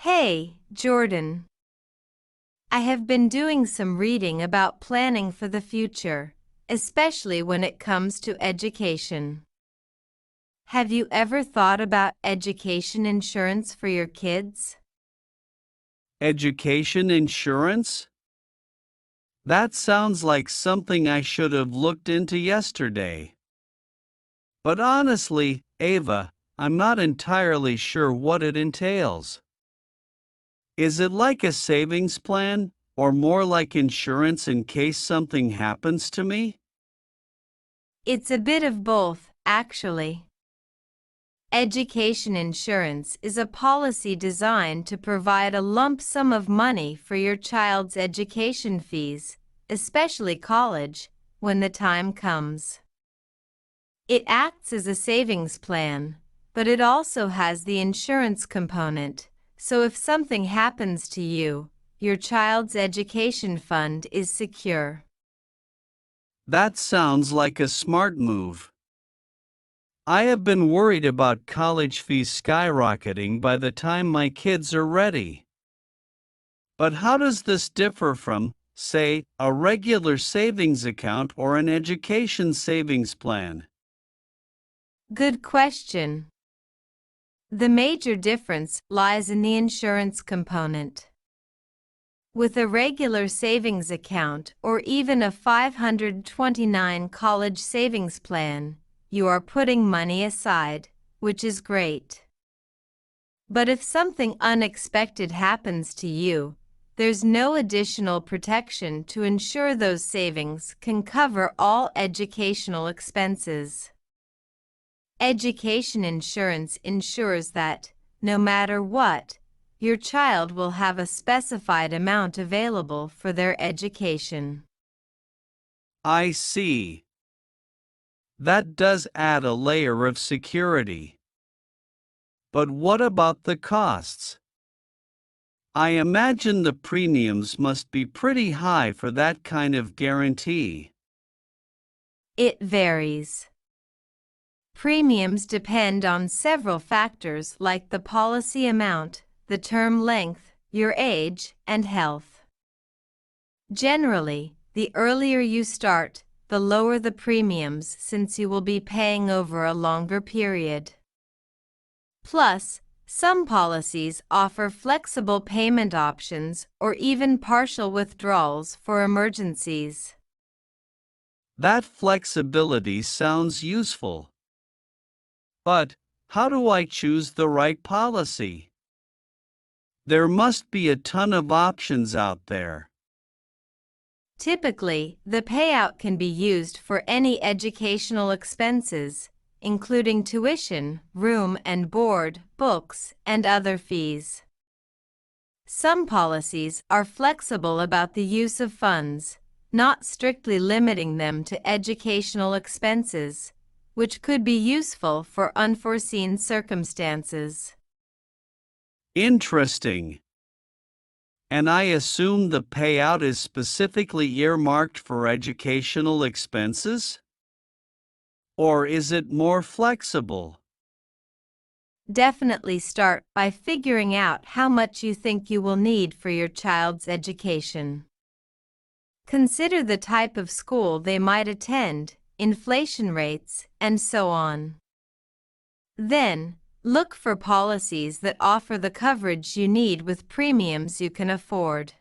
Hey, Jordan. I have been doing some reading about planning for the future, especially when it comes to education. Have you ever thought about education insurance for your kids? Education insurance? That sounds like something I should have looked into yesterday. But honestly, Ava, I'm not entirely sure what it entails. Is it like a savings plan, or more like insurance in case something happens to me? It's a bit of both, actually. Education insurance is a policy designed to provide a lump sum of money for your child's education fees, especially college, when the time comes. It acts as a savings plan, but it also has the insurance component, so if something happens to you, your child's education fund is secure. That sounds like a smart move. I have been worried about college fees skyrocketing by the time my kids are ready. But how does this differ from, say, a regular savings account or an education savings plan? Good question. The major difference lies in the insurance component. With a regular savings account or even a 529 college savings plan, you are putting money aside, which is great. But if something unexpected happens to you, there's no additional protection to ensure those savings can cover all educational expenses. Education insurance ensures that, no matter what, your child will have a specified amount available for their education. I see. That does add a layer of security. But what about the costs? I imagine the premiums must be pretty high for that kind of guarantee. It varies. Premiums depend on several factors like the policy amount, the term length, your age, and health. Generally, the earlier you start, the lower the premiums since you will be paying over a longer period. Plus, some policies offer flexible payment options or even partial withdrawals for emergencies. That flexibility sounds useful. But how do I choose the right policy? There must be a ton of options out there. Typically, the payout can be used for any educational expenses, including tuition, room and board, books, and other fees. Some policies are flexible about the use of funds, not strictly limiting them to educational expenses, which could be useful for unforeseen circumstances. Interesting. And I assume the payout is specifically earmarked for educational expenses? Or is it more flexible? Definitely start by figuring out how much you think you will need for your child's education. Consider the type of school they might attend, inflation rates, and so on. Then, look for policies that offer the coverage you need with premiums you can afford.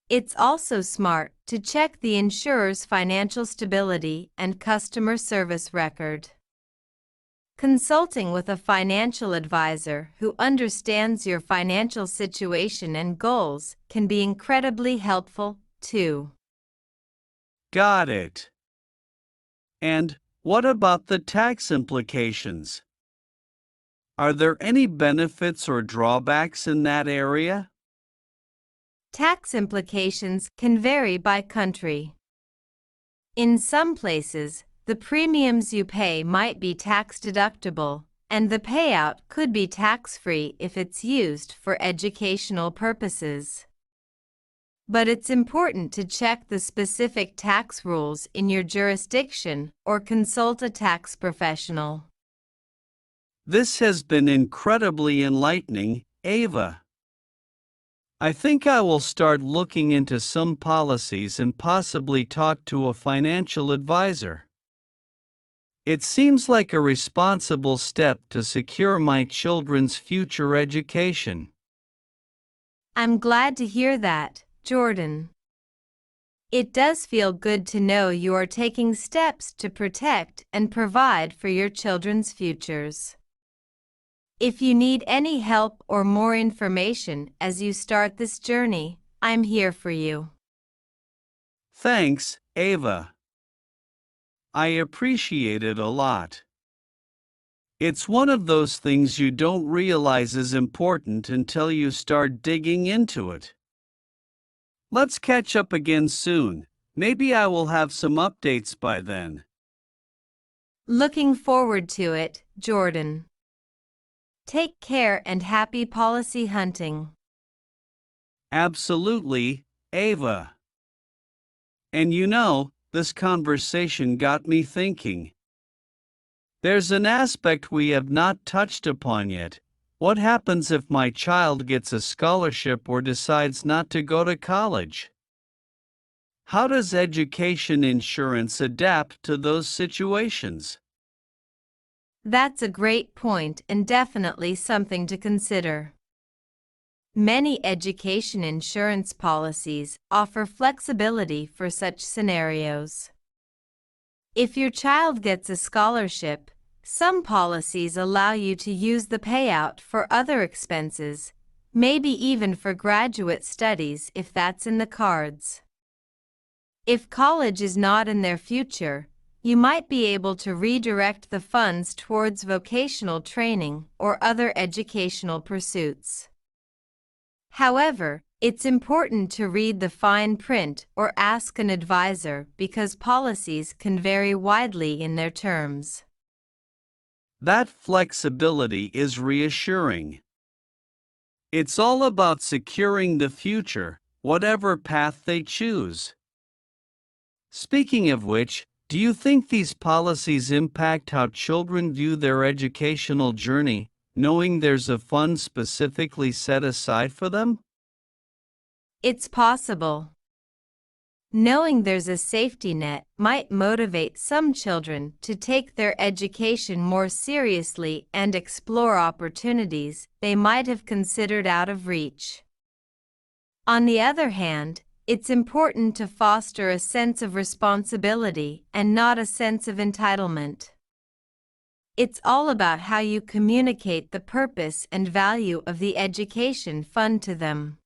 It's also smart to check the insurer's financial stability and customer service record. Consulting with a financial advisor who understands your financial situation and goals can be incredibly helpful, too. Got it. And what about the tax implications? Are there any benefits or drawbacks in that area? Tax implications can vary by country. In some places, the premiums you pay might be tax-deductible, and the payout could be tax-free if it's used for educational purposes. But it's important to check the specific tax rules in your jurisdiction or consult a tax professional. This has been incredibly enlightening, Ava. I think I will start looking into some policies and possibly talk to a financial advisor. It seems like a responsible step to secure my children's future education. I'm glad to hear that, Jordan. It does feel good to know you are taking steps to protect and provide for your children's futures. If you need any help or more information as you start this journey, I'm here for you. Thanks, Ava. I appreciate it a lot. It's one of those things you don't realize is important until you start digging into it. Let's catch up again soon. Maybe I will have some updates by then. Looking forward to it, Jordan. Take care and happy policy hunting. Absolutely, Ava. And you know, this conversation got me thinking. There's an aspect we have not touched upon yet. What happens if my child gets a scholarship or decides not to go to college? How does education insurance adapt to those situations? That's a great point and definitely something to consider. Many education insurance policies offer flexibility for such scenarios. If your child gets a scholarship, some policies allow you to use the payout for other expenses, maybe even for graduate studies if that's in the cards. If college is not in their future, you might be able to redirect the funds towards vocational training or other educational pursuits. However, it's important to read the fine print or ask an advisor because policies can vary widely in their terms. That flexibility is reassuring. It's all about securing the future, whatever path they choose. Speaking of which, do you think these policies impact how children view their educational journey, knowing there's a fund specifically set aside for them? It's possible. Knowing there's a safety net might motivate some children to take their education more seriously and explore opportunities they might have considered out of reach. On the other hand, it's important to foster a sense of responsibility and not a sense of entitlement. It's all about how you communicate the purpose and value of the education fund to them.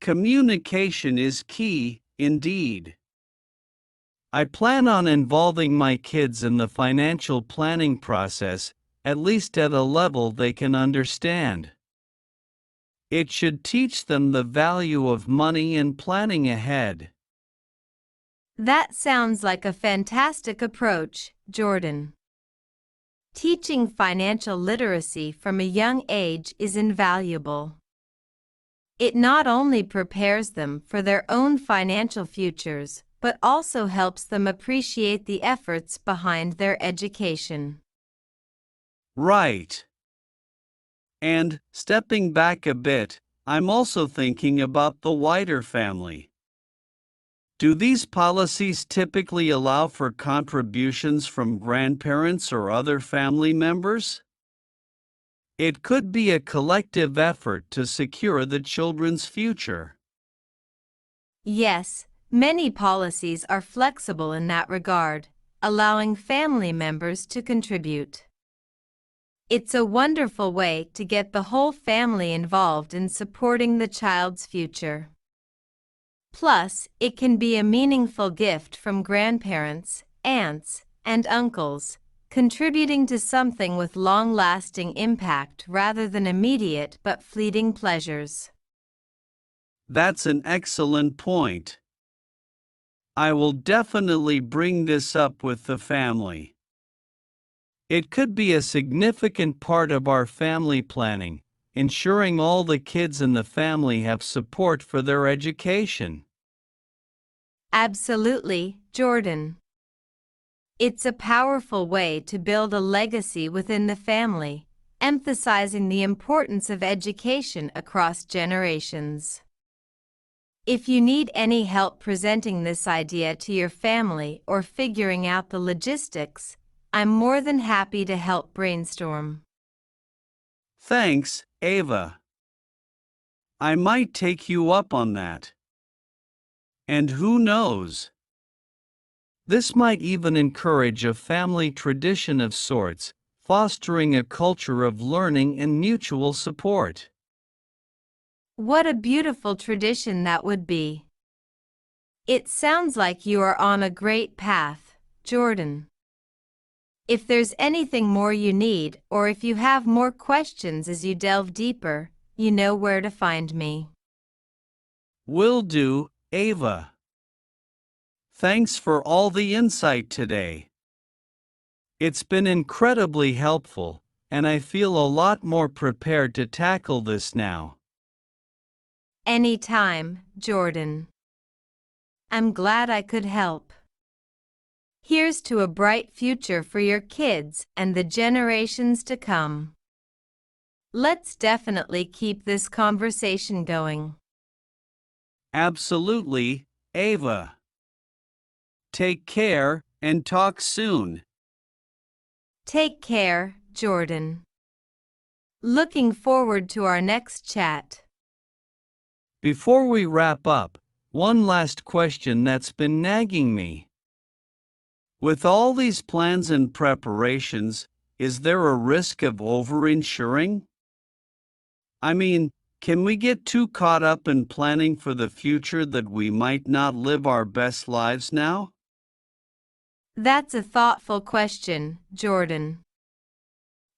Communication is key, indeed. I plan on involving my kids in the financial planning process, at least at a level they can understand. It should teach them the value of money and planning ahead. That sounds like a fantastic approach, Jordan. Teaching financial literacy from a young age is invaluable. It not only prepares them for their own financial futures, but also helps them appreciate the efforts behind their education. Right. And, stepping back a bit, I'm also thinking about the wider family. Do these policies typically allow for contributions from grandparents or other family members? It could be a collective effort to secure the children's future. Yes, many policies are flexible in that regard, allowing family members to contribute. It's a wonderful way to get the whole family involved in supporting the child's future. Plus, it can be a meaningful gift from grandparents, aunts, and uncles, contributing to something with long-lasting impact rather than immediate but fleeting pleasures. That's an excellent point. I will definitely bring this up with the family. It could be a significant part of our family planning, ensuring all the kids in the family have support for their education. Absolutely, Jordan. It's a powerful way to build a legacy within the family, emphasizing the importance of education across generations. If you need any help presenting this idea to your family or figuring out the logistics, I'm more than happy to help brainstorm. Thanks, Ava. I might take you up on that. And who knows? This might even encourage a family tradition of sorts, fostering a culture of learning and mutual support. What a beautiful tradition that would be. It sounds like you are on a great path, Jordan. If there's anything more you need, or if you have more questions as you delve deeper, you know where to find me. Will do, Ava. Thanks for all the insight today. It's been incredibly helpful, and I feel a lot more prepared to tackle this now. Anytime, Jordan. I'm glad I could help. Here's to a bright future for your kids and the generations to come. Let's definitely keep this conversation going. Absolutely, Ava. Take care and talk soon. Take care, Jordan. Looking forward to our next chat. Before we wrap up, one last question that's been nagging me. With all these plans and preparations, is there a risk of overinsuring? I mean, can we get too caught up in planning for the future that we might not live our best lives now? That's a thoughtful question, Jordan.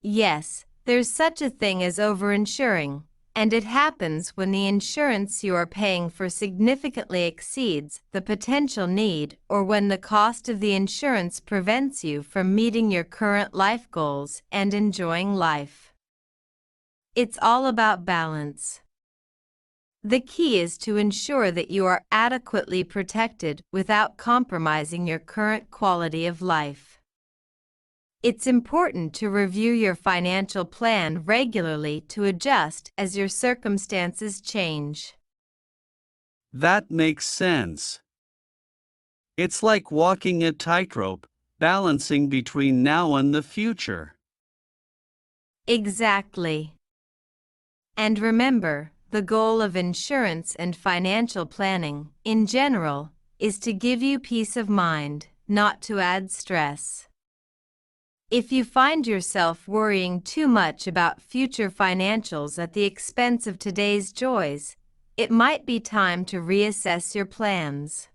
Yes, there's such a thing as overinsuring, and it happens when the insurance you are paying for significantly exceeds the potential need or when the cost of the insurance prevents you from meeting your current life goals and enjoying life. It's all about balance. The key is to ensure that you are adequately protected without compromising your current quality of life. It's important to review your financial plan regularly to adjust as your circumstances change. That makes sense. It's like walking a tightrope, balancing between now and the future. Exactly. And remember, the goal of insurance and financial planning, in general, is to give you peace of mind, not to add stress. If you find yourself worrying too much about future financials at the expense of today's joys, it might be time to reassess your plans.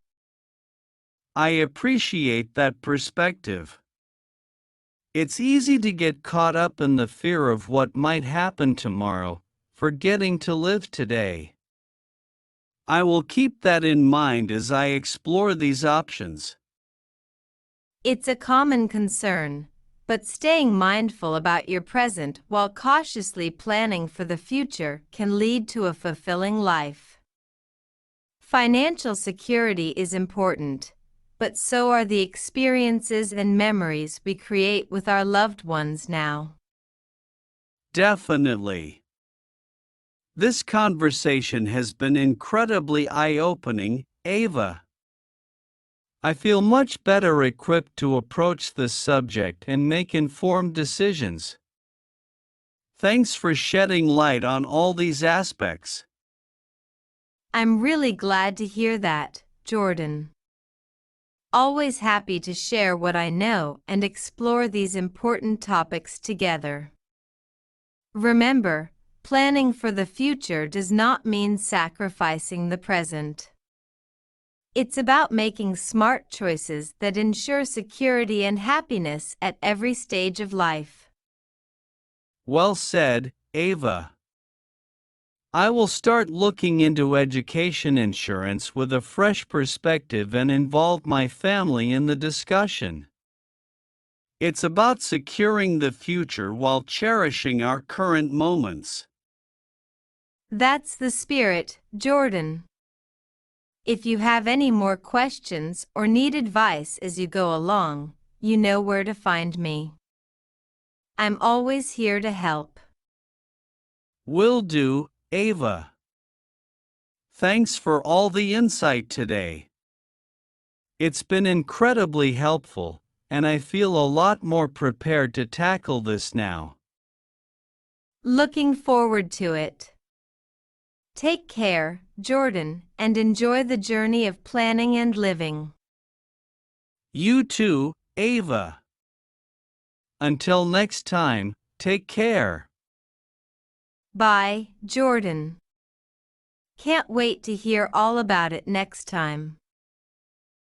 I appreciate that perspective. It's easy to get caught up in the fear of what might happen tomorrow, forgetting to live today. I will keep that in mind as I explore these options. It's a common concern, but staying mindful about your present while cautiously planning for the future can lead to a fulfilling life. Financial security is important, but so are the experiences and memories we create with our loved ones now. Definitely. This conversation has been incredibly eye-opening, Ava. I feel much better equipped to approach this subject and make informed decisions. Thanks for shedding light on all these aspects. I'm really glad to hear that, Jordan. Always happy to share what I know and explore these important topics together. Remember, planning for the future does not mean sacrificing the present. It's about making smart choices that ensure security and happiness at every stage of life. Well said, Ava. I will start looking into education insurance with a fresh perspective and involve my family in the discussion. It's about securing the future while cherishing our current moments. That's the spirit, Jordan. If you have any more questions or need advice as you go along, you know where to find me. I'm always here to help. Will do, Ava. Thanks for all the insight today. It's been incredibly helpful, and I feel a lot more prepared to tackle this now. Looking forward to it. Take care, Jordan, and enjoy the journey of planning and living. You too, Ava. Until next time, take care. Bye, Jordan. Can't wait to hear all about it next time.